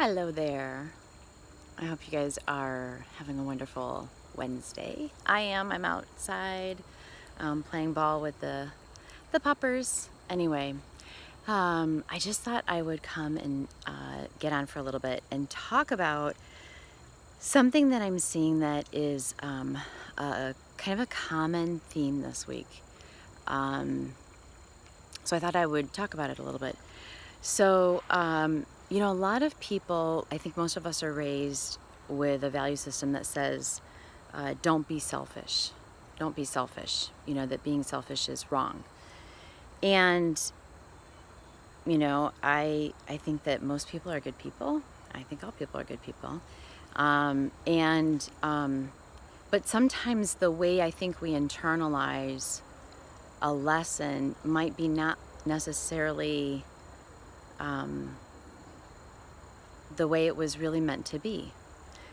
Hello there. I hope you guys are having a wonderful Wednesday. I am. I'm outside playing ball with the puppers. Anyway, I just thought I would come and get on for a little bit and talk about something that I'm seeing that is a kind of a common theme this week. So I thought I would talk about it a little bit. So, a lot of people, I think most of us are raised with a value system that says, don't be selfish. Don't be selfish. That being selfish is wrong. And, I think that most people are good people. I think all people are good people. But sometimes the way I think we internalize a lesson might be not necessarily the way it was really meant to be.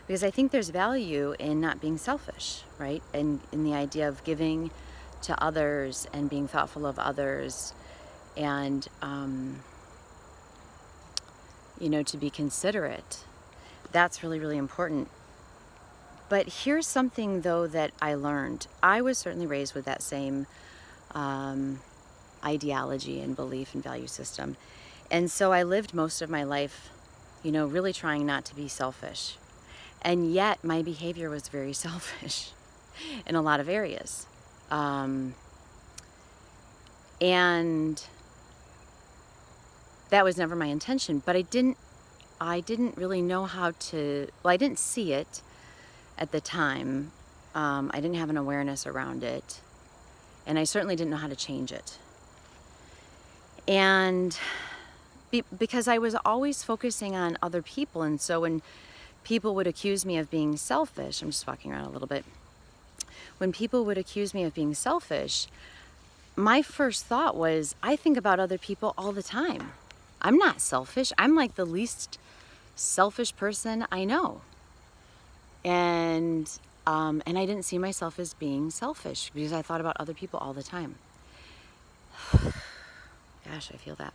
Because I think there's value in not being selfish, right? And in the idea of giving to others and being thoughtful of others and, to be considerate. That's really, really important. But here's something, though, that I learned. I was certainly raised with that same ideology and belief and value system. And so I lived most of my life, really trying not to be selfish. And yet my behavior was very selfish in a lot of areas. And that was never my intention, but I didn't really know how to, I didn't see it at the time. I didn't have an awareness around it. And I certainly didn't know how to change it. And because I was always focusing on other people. And so when people would accuse me of being selfish, I'm just walking around a little bit. When people would accuse me of being selfish, my first thought was, I think about other people all the time. I'm not selfish. I'm like the least selfish person I know. And I didn't see myself as being selfish because I thought about other people all the time. Gosh, I feel that.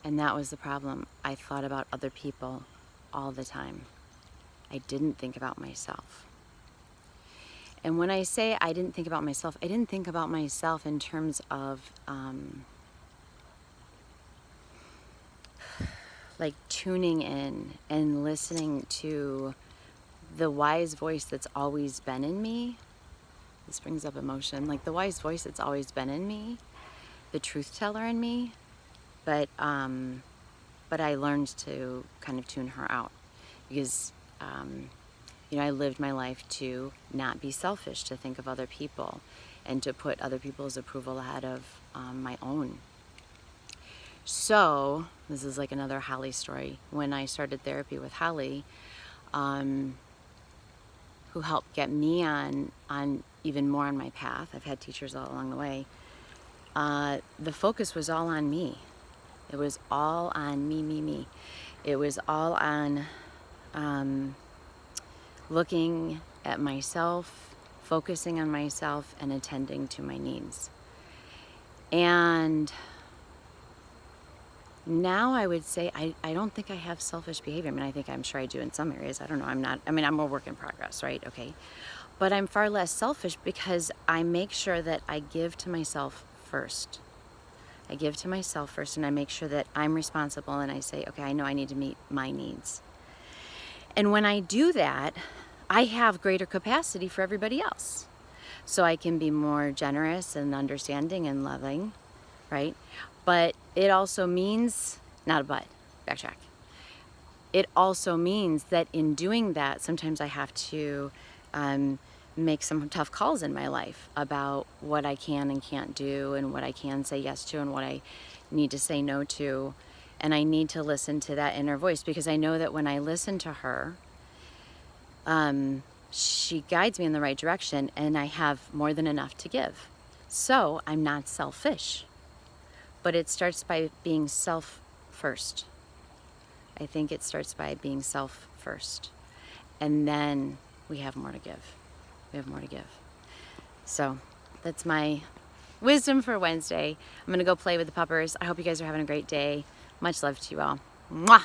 And that was the problem. I thought about other people all the time. I didn't think about myself. And when I say I didn't think about myself, I didn't think about myself in terms of like tuning in and listening to the wise voice that's always been in me. This brings up emotion. Like the wise voice that's always been in me, the truth teller in me. But I learned to kind of tune her out because, I lived my life to not be selfish, to think of other people and to put other people's approval ahead of my own. So this is like another Holly story. When I started therapy with Holly, who helped get me on even more on my path, I've had teachers all along the way, the focus was all on me. It was all on me. It was all on looking at myself, focusing on myself, and attending to my needs. And now I would say I don't think I have selfish behavior. I'm sure I do in some areas. I don't know. I'm a work in progress, right? Okay. But I'm far less selfish because I make sure that I give to myself first. I give to myself first, and I make sure that I'm responsible, and I say, okay, I know I need to meet my needs. And when I do that, I have greater capacity for everybody else. So I can be more generous and understanding and loving, right? But it also means, not a but, backtrack. It also means that in doing that, sometimes I have to make some tough calls in my life about what I can and can't do and what I can say yes to and what I need to say no to. And I need to listen to that inner voice because I know that when I listen to her, she guides me in the right direction and I have more than enough to give. So I'm not selfish, but it starts by being self first. I think it starts by being self first. And then we have more to give. So that's my wisdom for Wednesday. I'm going to go play with the puppers. I hope you guys are having a great day. Much love to you all. Mwah!